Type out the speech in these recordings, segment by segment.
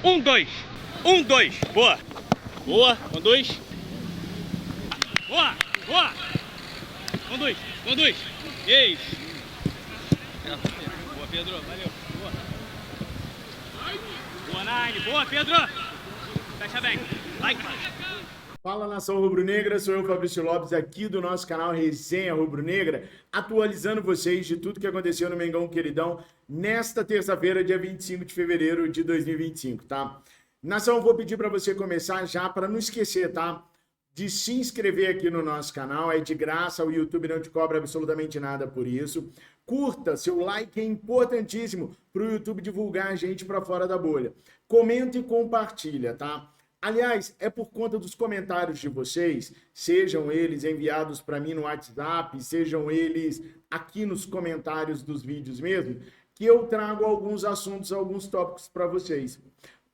Um, dois. Um, dois. Boa. Boa. Um, dois. Boa. Boa. Um, dois. Um, dois. Isso. Boa, Pedro. Valeu. Boa. Boa, Nine. Boa, Pedro. Fecha bem. Like. Fala, nação rubro-negra, sou eu, Fabrício Lopes, aqui do nosso canal Resenha Rubro-Negra, atualizando vocês de tudo que aconteceu no Mengão Queridão nesta terça-feira, dia 25 de fevereiro de 2025, tá? Nação, eu vou pedir para você começar já, para não esquecer, tá? De se inscrever aqui no nosso canal, é de graça, o YouTube não te cobra absolutamente nada por isso. Curta, seu like é importantíssimo para o YouTube divulgar a gente para fora da bolha. Comenta e compartilha, tá? Aliás, é por conta dos comentários de vocês, sejam eles enviados para mim no WhatsApp, sejam eles aqui nos comentários dos vídeos mesmo, que eu trago alguns assuntos, alguns tópicos para vocês.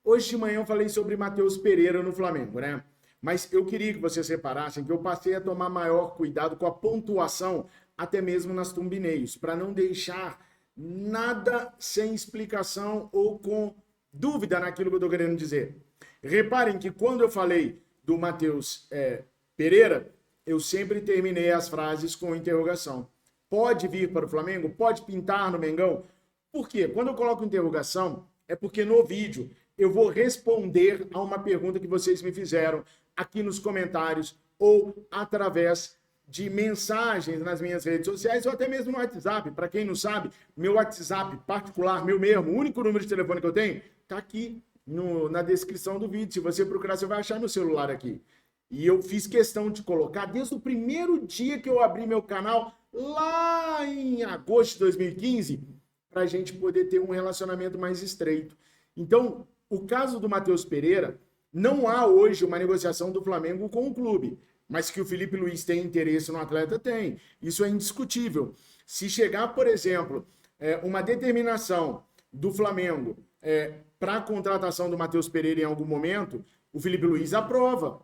Hoje de manhã eu falei sobre Matheus Pereira no Flamengo, né? Mas eu queria que vocês reparassem que eu passei a tomar maior cuidado com a pontuação, até mesmo nas thumbnails, para não deixar nada sem explicação ou com dúvida naquilo que eu estou querendo dizer. Reparem que quando eu falei do Matheus Pereira, eu sempre terminei as frases com interrogação. Pode vir para o Flamengo? Pode pintar no Mengão? Por quê? Quando eu coloco interrogação, é porque no vídeo eu vou responder a uma pergunta que vocês me fizeram aqui nos comentários ou através de mensagens nas minhas redes sociais ou até mesmo no WhatsApp. Para quem não sabe, meu WhatsApp particular, meu mesmo, o único número de telefone que eu tenho, está aqui na descrição do vídeo. Se você procurar, você vai achar meu celular aqui. E eu fiz questão de colocar desde o primeiro dia que eu abri meu canal, lá em agosto de 2015, para a gente poder ter um relacionamento mais estreito. Então, o caso do Matheus Pereira, não há hoje uma negociação do Flamengo com o clube, mas que o Felipe Luiz tem interesse no atleta, tem. Isso é indiscutível. Se chegar, por exemplo, uma determinação do Flamengo para a contratação do Matheus Pereira em algum momento, o Felipe Luiz aprova.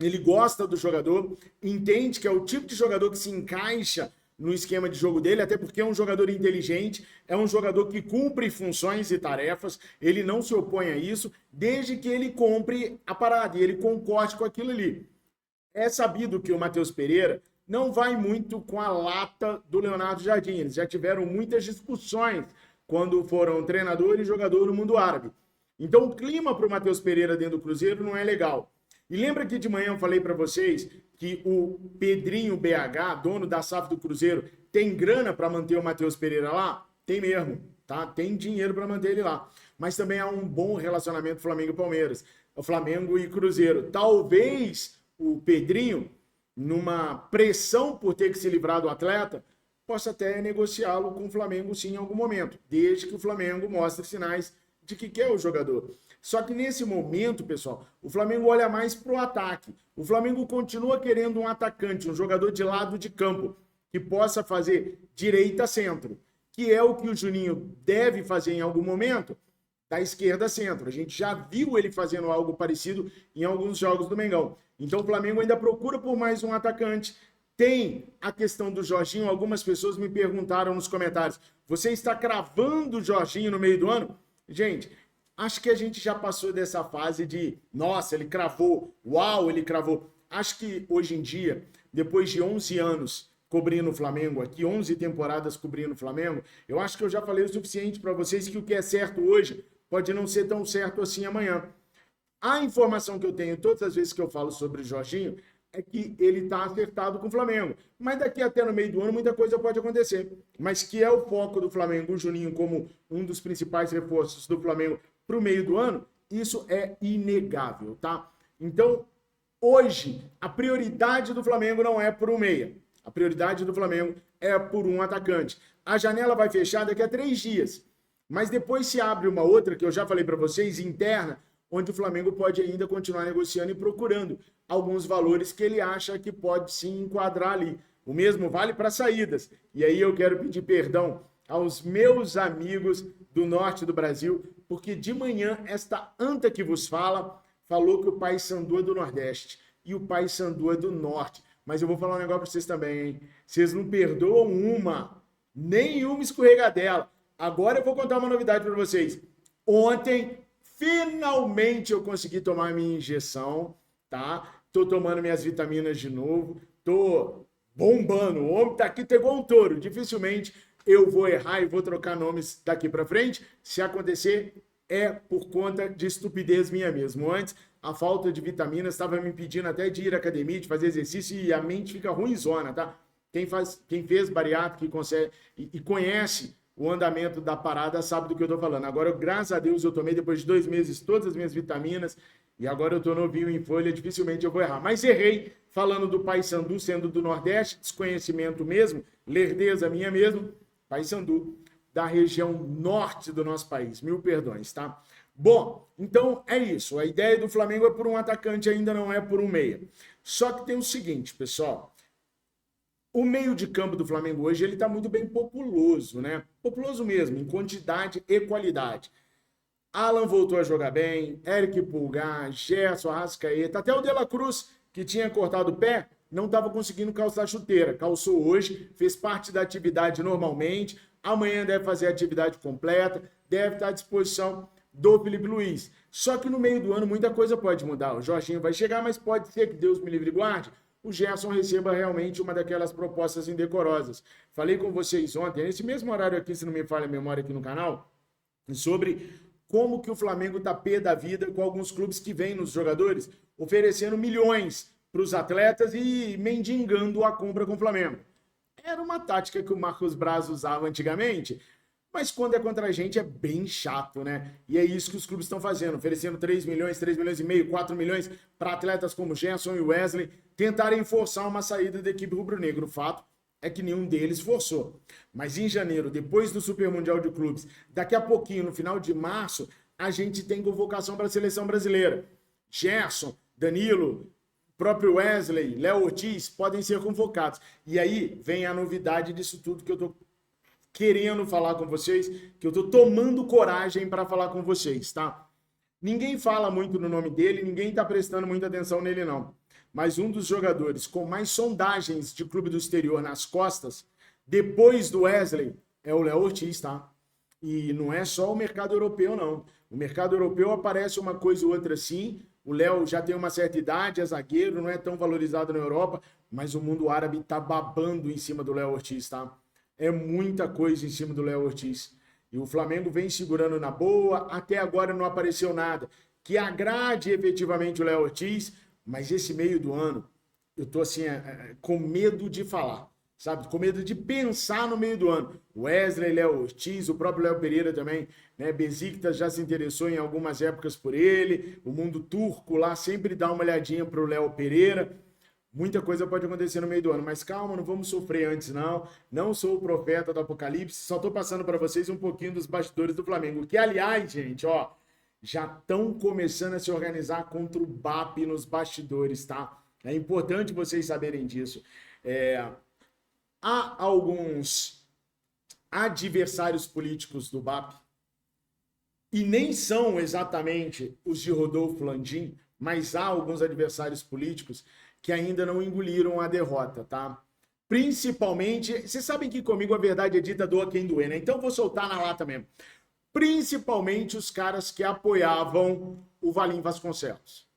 Ele gosta do jogador, entende que é o tipo de jogador que se encaixa no esquema de jogo dele, até porque é um jogador inteligente, é um jogador que cumpre funções e tarefas, ele não se opõe a isso, desde que ele compre a parada e ele concorde com aquilo ali. É sabido que o Matheus Pereira não vai muito com a lata do Leonardo Jardim, eles já tiveram muitas discussões quando foram treinador e jogador no mundo árabe. Então o clima para o Matheus Pereira dentro do Cruzeiro não é legal. E lembra que de manhã eu falei para vocês que o Pedrinho BH, dono da SAF do Cruzeiro, tem grana para manter o Matheus Pereira lá? Tem mesmo, tá? Tem dinheiro para manter ele lá. Mas também há um bom relacionamento Flamengo e Palmeiras, o Flamengo e Cruzeiro. Talvez o Pedrinho, numa pressão por ter que se livrar do atleta, possa até negociá-lo com o Flamengo sim em algum momento, desde que o Flamengo mostre sinais de que quer o jogador. Só que nesse momento, pessoal, o Flamengo olha mais para o ataque. O Flamengo continua querendo um atacante, um jogador de lado de campo, que possa fazer direita-centro, que é o que o Juninho deve fazer em algum momento, da esquerda-centro. A gente já viu ele fazendo algo parecido em alguns jogos do Mengão. Então o Flamengo ainda procura por mais um atacante. Tem a questão do Jorginho, algumas pessoas me perguntaram nos comentários, você está cravando o Jorginho no meio do ano? Gente, acho que a gente já passou dessa fase de, nossa, ele cravou, uau, ele cravou. Acho que hoje em dia, depois de 11 anos cobrindo o Flamengo aqui, 11 temporadas cobrindo o Flamengo, eu acho que eu já falei o suficiente para vocês que o que é certo hoje pode não ser tão certo assim amanhã. A informação que eu tenho todas as vezes que eu falo sobre o Jorginho é que ele está acertado com o Flamengo. Mas daqui até no meio do ano muita coisa pode acontecer. Mas que é o foco do Flamengo, o Juninho como um dos principais reforços do Flamengo para o meio do ano, isso é inegável, tá? Então, hoje, a prioridade do Flamengo não é por um meia. A prioridade do Flamengo é por um atacante. A janela vai fechar daqui a 3 dias. Mas depois se abre uma outra, que eu já falei para vocês, interna, onde o Flamengo pode ainda continuar negociando e procurando alguns valores que ele acha que pode se enquadrar ali. O mesmo vale para saídas. E aí eu quero pedir perdão aos meus amigos do norte do Brasil, porque de manhã esta anta que vos fala falou que o Paysandu é do Nordeste e o Paysandu é do Norte. Mas eu vou falar um negócio para vocês também, hein? Vocês não perdoam nenhuma escorregadela. Agora eu vou contar uma novidade para vocês. Ontem, Finalmente eu consegui tomar minha injeção, tá? Tô tomando minhas vitaminas de novo, tô bombando. O homem tá aqui, tá igual um touro. Dificilmente eu vou errar e vou trocar nomes daqui pra frente. Se acontecer, é por conta de estupidez minha mesmo. Antes, a falta de vitaminas estava me impedindo até de ir à academia, de fazer exercício, e a mente fica ruinzona, tá? Quem fez bariátrica e conhece o andamento da parada sabe do que eu tô falando. Agora, graças a Deus, eu tomei depois de 2 meses todas as minhas vitaminas e agora eu tô novinho em folha, dificilmente eu vou errar. Mas errei falando do Paysandu sendo do Nordeste, desconhecimento mesmo, lerdeza minha mesmo, Paysandu da região norte do nosso país. Mil perdões, tá? Bom, então é isso. A ideia do Flamengo é por um atacante, ainda não é por um meia. Só que tem o seguinte, pessoal. O meio de campo do Flamengo hoje, ele tá muito bem populoso, né? Populoso mesmo, em quantidade e qualidade. Alan voltou a jogar bem, Eric Pulgar, Gerson, Arrascaeta, até o De La Cruz, que tinha cortado o pé, não estava conseguindo calçar chuteira. Calçou hoje, fez parte da atividade normalmente, amanhã deve fazer a atividade completa, deve estar à disposição do Felipe Luiz. Só que no meio do ano muita coisa pode mudar. O Jorginho vai chegar, mas pode ser que Deus me livre e guarde, o Gerson receba realmente uma daquelas propostas indecorosas. Falei com vocês ontem, nesse mesmo horário aqui, se não me falha a memória aqui no canal, sobre como que o Flamengo tá pé da vida com alguns clubes que vêm nos jogadores, oferecendo milhões para os atletas e mendigando a compra com o Flamengo. Era uma tática que o Marcos Braz usava antigamente, mas quando é contra a gente é bem chato, né? E é isso que os clubes estão fazendo, oferecendo 3 milhões, 3 milhões e meio, 4 milhões para atletas como Gerson e Wesley tentarem forçar uma saída da equipe rubro-negra. O fato é que nenhum deles forçou. Mas em janeiro, depois do Super Mundial de Clubes, daqui a pouquinho, no final de março, a gente tem convocação para a seleção brasileira. Gerson, Danilo, próprio Wesley, Léo Ortiz podem ser convocados. E aí vem a novidade disso tudo que eu tô querendo falar com vocês, que eu tô tomando coragem para falar com vocês, tá? Ninguém fala muito no nome dele, ninguém tá prestando muita atenção nele, não. Mas um dos jogadores com mais sondagens de clube do exterior nas costas, depois do Wesley, é o Léo Ortiz, tá? E não é só o mercado europeu, não. O mercado europeu aparece uma coisa ou outra assim. O Léo já tem uma certa idade, é zagueiro, não é tão valorizado na Europa, mas o mundo árabe tá babando em cima do Léo Ortiz, tá? É muita coisa em cima do Léo Ortiz. E o Flamengo vem segurando na boa, até agora não apareceu nada que agrade efetivamente o Léo Ortiz, mas esse meio do ano, eu tô assim, com medo de falar, sabe? Com medo de pensar no meio do ano. Wesley, Léo Ortiz, o próprio Léo Pereira também, né? Besiktas já se interessou em algumas épocas por ele, o mundo turco lá sempre dá uma olhadinha pro Léo Pereira. Muita coisa pode acontecer no meio do ano, mas calma, não vamos sofrer antes, não. Não sou o profeta do Apocalipse, só tô passando para vocês um pouquinho dos bastidores do Flamengo. Que, aliás, gente, ó, já estão começando a se organizar contra o BAP nos bastidores, tá? É importante vocês saberem disso. Há alguns adversários políticos do BAP, e nem são exatamente os de Rodolfo Landim, mas há alguns adversários políticos que ainda não engoliram a derrota, tá? Principalmente, vocês sabem que comigo a verdade é dita, doa quem doer, né? Então eu vou soltar na lata mesmo. Principalmente os caras que apoiavam o Valim Vasconcelos.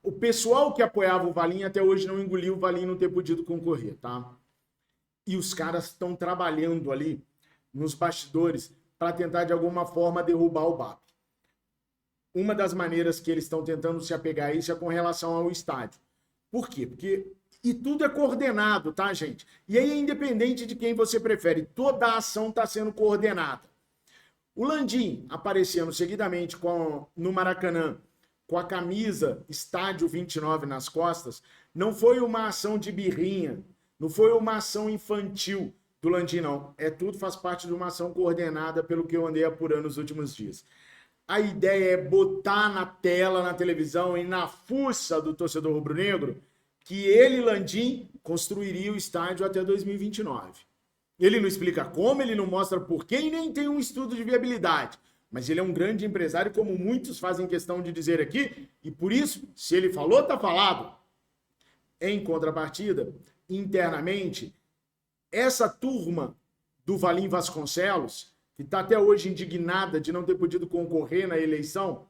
O pessoal que apoiava o Valim até hoje não engoliu o Valim não ter podido concorrer, tá? E os caras estão trabalhando ali nos bastidores para tentar de alguma forma derrubar o BAP. Uma das maneiras que eles estão tentando se apegar a isso é com relação ao estádio. Por quê? Porque e tudo é coordenado, tá, gente? E aí é independente de quem você prefere, toda a ação está sendo coordenada. O Landim aparecendo seguidamente no Maracanã com a camisa Estádio 29 nas costas, não foi uma ação de birrinha, não foi uma ação infantil do Landim, não. Tudo faz parte de uma ação coordenada pelo que eu andei apurando nos últimos dias. A ideia é botar na tela, na televisão e na fuça do torcedor rubro-negro que ele, Landim, construiria o estádio até 2029. Ele não explica como, ele não mostra porquê e nem tem um estudo de viabilidade. Mas ele é um grande empresário, como muitos fazem questão de dizer aqui, e por isso, se ele falou, tá falado. Em contrapartida, internamente, essa turma do Valim Vasconcelos que está até hoje indignada de não ter podido concorrer na eleição,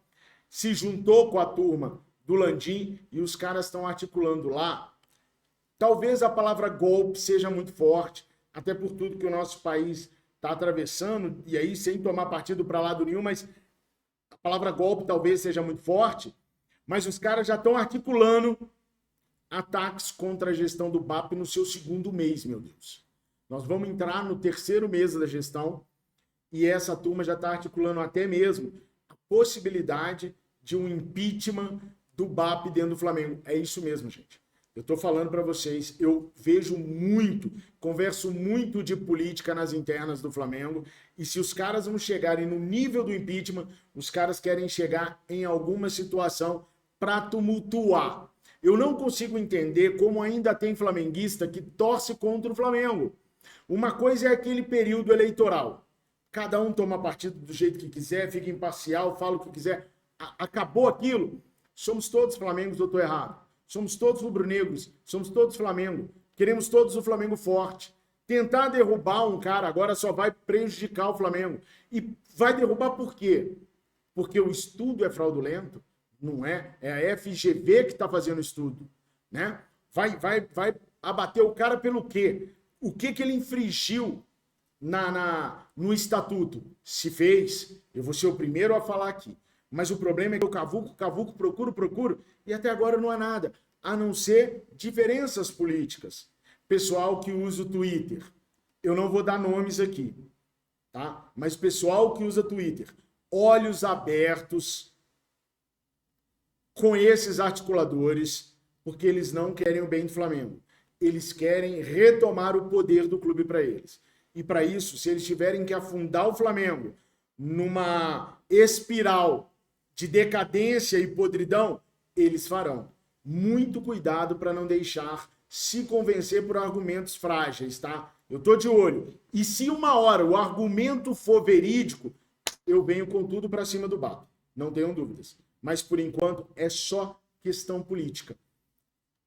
se juntou com a turma do Landim e os caras estão articulando lá. Talvez a palavra golpe seja muito forte, até por tudo que o nosso país está atravessando, e aí sem tomar partido para lado nenhum, mas a palavra golpe talvez seja muito forte, mas os caras já estão articulando ataques contra a gestão do BAP no seu segundo mês, meu Deus. Nós vamos entrar no terceiro mês da gestão e essa turma já está articulando até mesmo a possibilidade de um impeachment do BAP dentro do Flamengo. É isso mesmo, gente. Eu estou falando para vocês, eu vejo muito, converso muito de política nas internas do Flamengo, e se os caras não chegarem no nível do impeachment, os caras querem chegar em alguma situação para tumultuar. Eu não consigo entender como ainda tem flamenguista que torce contra o Flamengo. Uma coisa é aquele período eleitoral. Cada um toma partido do jeito que quiser, fica imparcial, fala o que quiser. Acabou aquilo. Somos todos Flamengos, eu estou errado. Somos todos rubro-negros, somos todos Flamengo. Queremos todos o Flamengo forte. Tentar derrubar um cara agora só vai prejudicar o Flamengo. E vai derrubar por quê? Porque o estudo é fraudulento? Não é. É a FGV que está fazendo o estudo. Né? Vai abater o cara pelo quê? O que ele infringiu no estatuto? Se fez, eu vou ser o primeiro a falar aqui. Mas o problema é que o Cavuco, procuro, e até agora não há nada, a não ser diferenças políticas. Pessoal que usa o Twitter, eu não vou dar nomes aqui, tá? Mas pessoal que usa Twitter, olhos abertos com esses articuladores, porque eles não querem o bem do Flamengo. Eles querem retomar o poder do clube para eles. E para isso, se eles tiverem que afundar o Flamengo numa espiral de decadência e podridão, eles farão. Muito cuidado para não deixar se convencer por argumentos frágeis, tá? Eu tô de olho. E se uma hora o argumento for verídico, eu venho com tudo para cima do BAP. Não tenham dúvidas. Mas, por enquanto, é só questão política.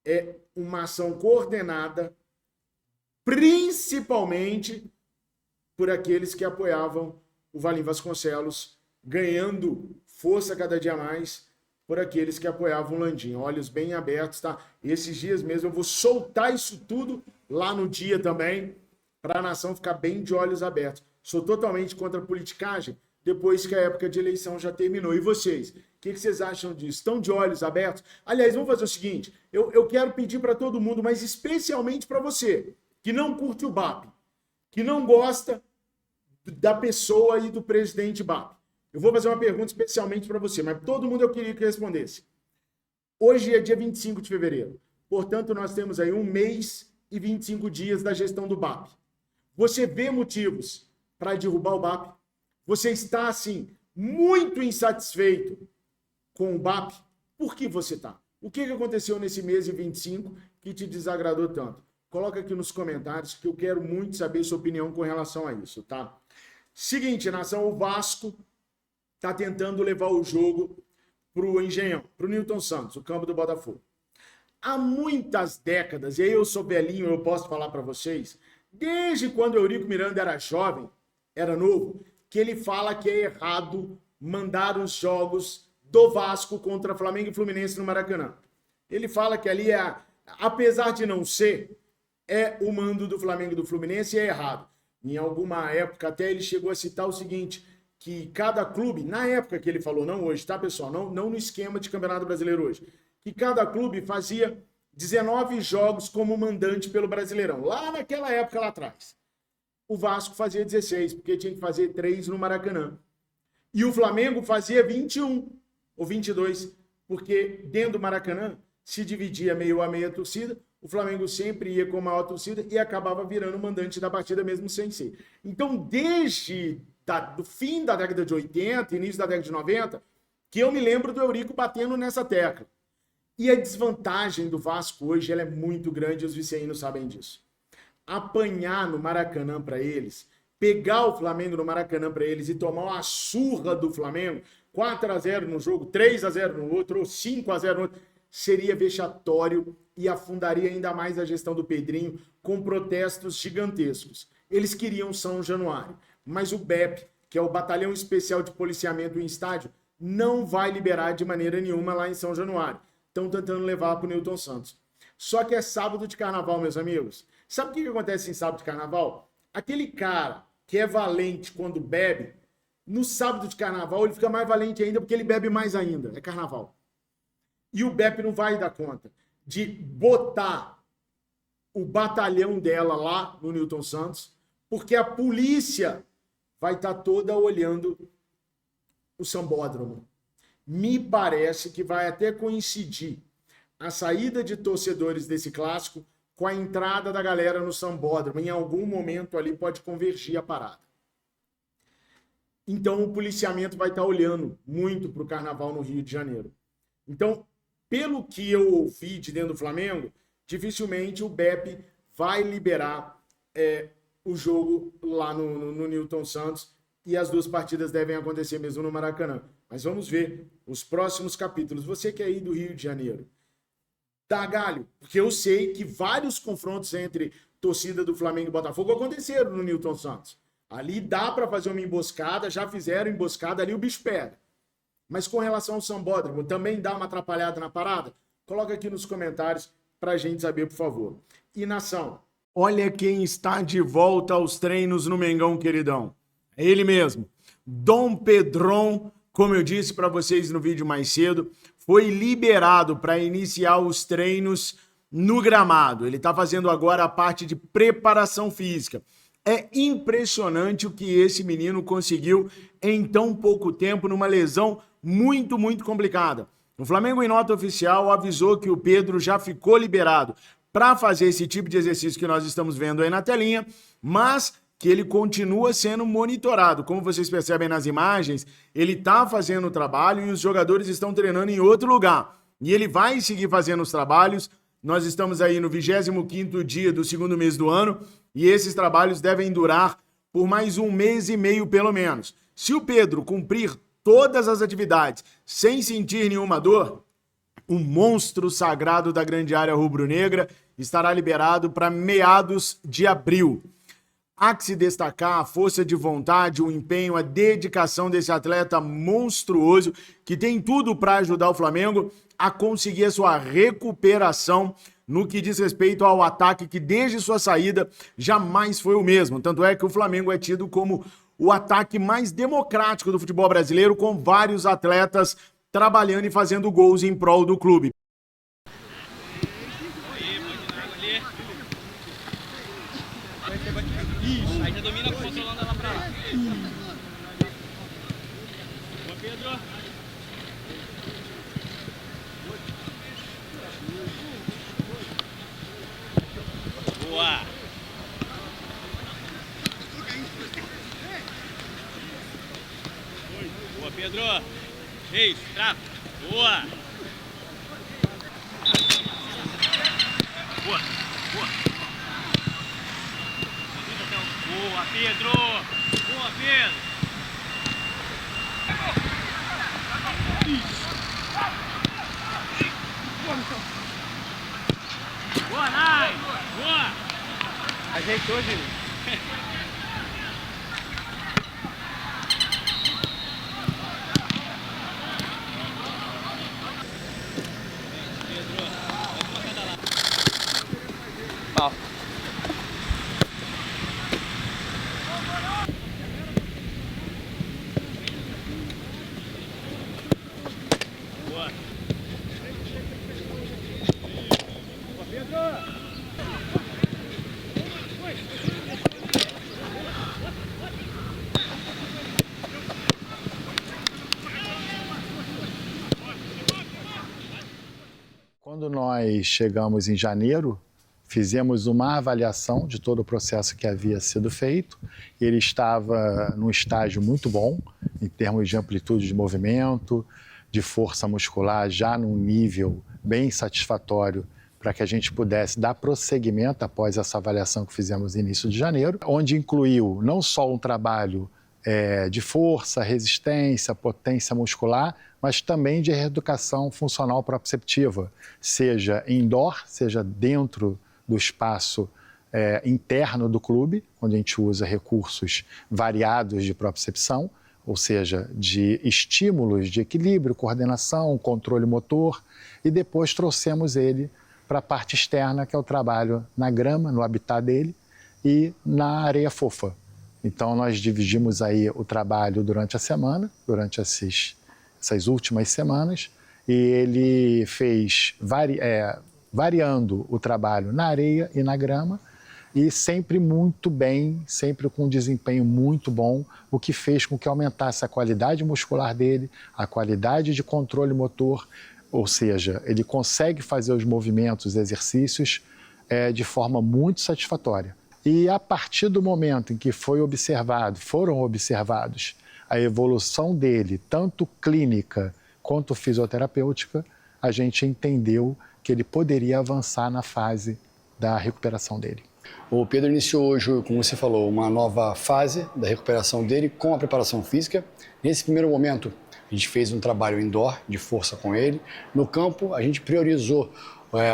É uma ação coordenada, principalmente por aqueles que apoiavam o Valim Vasconcelos, ganhando força cada dia mais por aqueles que apoiavam o Landim. Olhos bem abertos, tá? Esses dias mesmo eu vou soltar isso tudo lá no dia também, para a nação ficar bem de olhos abertos. Sou totalmente contra a politicagem, depois que a época de eleição já terminou. E vocês? O que vocês acham disso? Estão de olhos abertos? Aliás, vamos fazer o seguinte, eu quero pedir para todo mundo, mas especialmente para você, que não curte o BAP, que não gosta da pessoa e do presidente BAP. Eu vou fazer uma pergunta especialmente para você, mas todo mundo eu queria que respondesse. Hoje é dia 25 de fevereiro. Portanto, nós temos aí 1 mês e 25 dias da gestão do BAP. Você vê motivos para derrubar o BAP? Você está, assim, muito insatisfeito com o BAP? Por que você está? O que aconteceu nesse mês e 25 que te desagradou tanto? Coloca aqui nos comentários que eu quero muito saber sua opinião com relação a isso, tá? Seguinte, nação, o Vasco está tentando levar o jogo para o Engenhão, para o Newton Santos, o campo do Botafogo. Há muitas décadas, e aí eu sou velhinho, eu posso falar para vocês, desde quando o Eurico Miranda era jovem, era novo, que ele fala que é errado mandar os jogos do Vasco contra Flamengo e Fluminense no Maracanã. Ele fala que ali apesar de não ser, é o mando do Flamengo e do Fluminense e é errado. Em alguma época até ele chegou a citar o seguinte, que cada clube, na época que ele falou, não hoje, tá, pessoal? Não no esquema de Campeonato Brasileiro hoje. Que cada clube fazia 19 jogos como mandante pelo Brasileirão. Lá naquela época, lá atrás. O Vasco fazia 16, porque tinha que fazer 3 no Maracanã. E o Flamengo fazia 21 ou 22, porque dentro do Maracanã se dividia meio a meio a torcida, o Flamengo sempre ia com a maior torcida e acabava virando mandante da partida mesmo sem ser. Então, desde do fim da década de 80, início da década de 90, que eu me lembro do Eurico batendo nessa tecla. E a desvantagem do Vasco hoje ela é muito grande, os viceínos sabem disso. Apanhar no Maracanã para eles, pegar o Flamengo no Maracanã para eles e tomar uma surra do Flamengo, 4-0 no jogo, 3-0 no outro, ou 5-0 no outro, seria vexatório e afundaria ainda mais a gestão do Pedrinho com protestos gigantescos. Eles queriam São Januário. mas o BEP, que é o Batalhão Especial de Policiamento em Estádio, não vai liberar de maneira nenhuma lá em São Januário. Estão tentando levar para o Newton Santos. Só que é sábado de carnaval, meus amigos. Sabe o que acontece em sábado de carnaval? Aquele cara que é valente quando bebe, no sábado de carnaval ele fica mais valente ainda porque ele bebe mais ainda. É carnaval. E o BEP não vai dar conta de botar o batalhão dela lá no Newton Santos, porque a polícia vai estar toda olhando o sambódromo. Me parece que vai até coincidir a saída de torcedores desse clássico com a entrada da galera no sambódromo. Em algum momento ali pode convergir a parada. Então o policiamento vai estar olhando muito para o carnaval no Rio de Janeiro. Então, pelo que eu ouvi de dentro do Flamengo, dificilmente o BEP vai liberar o jogo lá no Newton Santos, e as duas partidas devem acontecer mesmo no Maracanã. Mas vamos ver os próximos capítulos. Você que é aí do Rio de Janeiro, dá galho, porque eu sei que vários confrontos entre torcida do Flamengo e Botafogo aconteceram no Newton Santos. Ali dá para fazer uma emboscada, já fizeram emboscada, ali o bicho pega. Mas com relação ao sambódromo, também dá uma atrapalhada na parada? Coloca aqui nos comentários pra gente saber, por favor. E nação, olha quem está de volta aos treinos no Mengão, queridão. É ele mesmo. Dom Pedrão, como eu disse para vocês no vídeo mais cedo, foi liberado para iniciar os treinos no gramado. Ele está fazendo agora a parte de preparação física. É impressionante o que esse menino conseguiu em tão pouco tempo, numa lesão muito, muito complicada. O Flamengo, em nota oficial, avisou que o Pedro já ficou liberado para fazer esse tipo de exercício que nós estamos vendo aí na telinha, mas que ele continua sendo monitorado. Como vocês percebem nas imagens, ele está fazendo o trabalho e os jogadores estão treinando em outro lugar. E ele vai seguir fazendo os trabalhos. Nós estamos aí no 25º dia do segundo mês do ano e esses trabalhos devem durar por mais 1 mês e meio, pelo menos. Se o Pedro cumprir todas as atividades sem sentir nenhuma dor, o monstro sagrado da grande área rubro-negra estará liberado para meados de abril. Há que se destacar a força de vontade, o empenho, a dedicação desse atleta monstruoso que tem tudo para ajudar o Flamengo a conseguir a sua recuperação no que diz respeito ao ataque que desde sua saída jamais foi o mesmo. Tanto é que o Flamengo é tido como o ataque mais democrático do futebol brasileiro, com vários atletas trabalhando e fazendo gols em prol do clube. Isso, aí já domina controlando ela pra lá. Boa, Pedro. Boa. Boa, Pedro. Isso, trava. Boa. Boa, boa. Boa, Pedro! Boa, Pedro! Boa, Nai! Boa! Ajeitou, Júlio. Pau. Quando nós chegamos em janeiro, fizemos uma avaliação de todo o processo que havia sido feito. Ele estava num estágio muito bom, em termos de amplitude de movimento, de força muscular, já num nível bem satisfatório para que a gente pudesse dar prosseguimento após essa avaliação que fizemos no início de janeiro, onde incluiu não só um trabalho de força, resistência, potência muscular, mas também de reeducação funcional proprioceptiva, seja indoor, seja dentro do espaço interno do clube, onde a gente usa recursos variados de propriocepção, ou seja, de estímulos de equilíbrio, coordenação, controle motor, e depois trouxemos ele para a parte externa, que é o trabalho na grama, no habitat dele, e na areia fofa. Então, nós dividimos aí o trabalho durante a semana, durante essas últimas semanas, e ele fez variando o trabalho na areia e na grama, e sempre muito bem, sempre com um desempenho muito bom, o que fez com que aumentasse a qualidade muscular dele, a qualidade de controle motor, ou seja, ele consegue fazer os movimentos, os exercícios de forma muito satisfatória. E a partir do momento em que foram observados a evolução dele, tanto clínica quanto fisioterapêutica, a gente entendeu que ele poderia avançar na fase da recuperação dele. O Pedro iniciou hoje, como você falou, uma nova fase da recuperação dele com a preparação física. Nesse primeiro momento, a gente fez um trabalho indoor de força com ele. No campo, a gente priorizou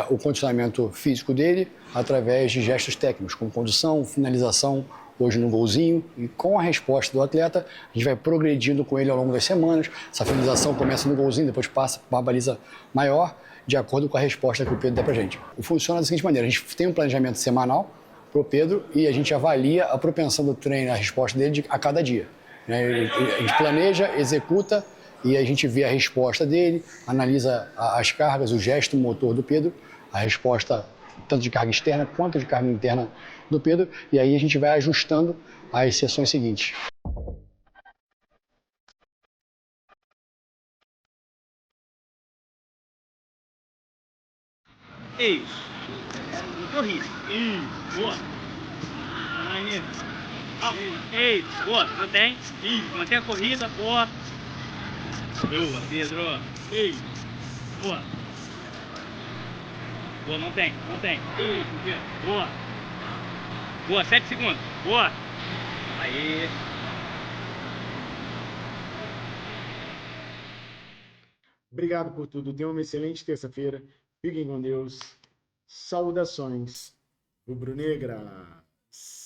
o condicionamento físico dele através de gestos técnicos, como condução, finalização, hoje no golzinho. E com a resposta do atleta, a gente vai progredindo com ele ao longo das semanas. Essa finalização começa no golzinho, depois passa para uma baliza maior, de acordo com a resposta que o Pedro dá para a gente. Funciona da seguinte maneira: a gente tem um planejamento semanal para o Pedro e a gente avalia a propensão do treino, a resposta dele a cada dia. A gente planeja, executa e a gente vê a resposta dele, analisa as cargas, o gesto motor do Pedro, a resposta tanto de carga externa quanto de carga interna do Pedro, e aí a gente vai ajustando as sessões seguintes. Isso. Corrida. Isso. Boa. Aí. Isso. Boa. Mantém. Isso. Mantém a corrida. Boa. Boa, Pedro. Isso. Boa. Boa, mantém. Mantém. Isso, Pedro. Boa. Boa, 7 segundos. Boa. Aí. Obrigado por tudo. Tenham uma excelente terça-feira. Fiquem com Deus. Saudações rubro-negras.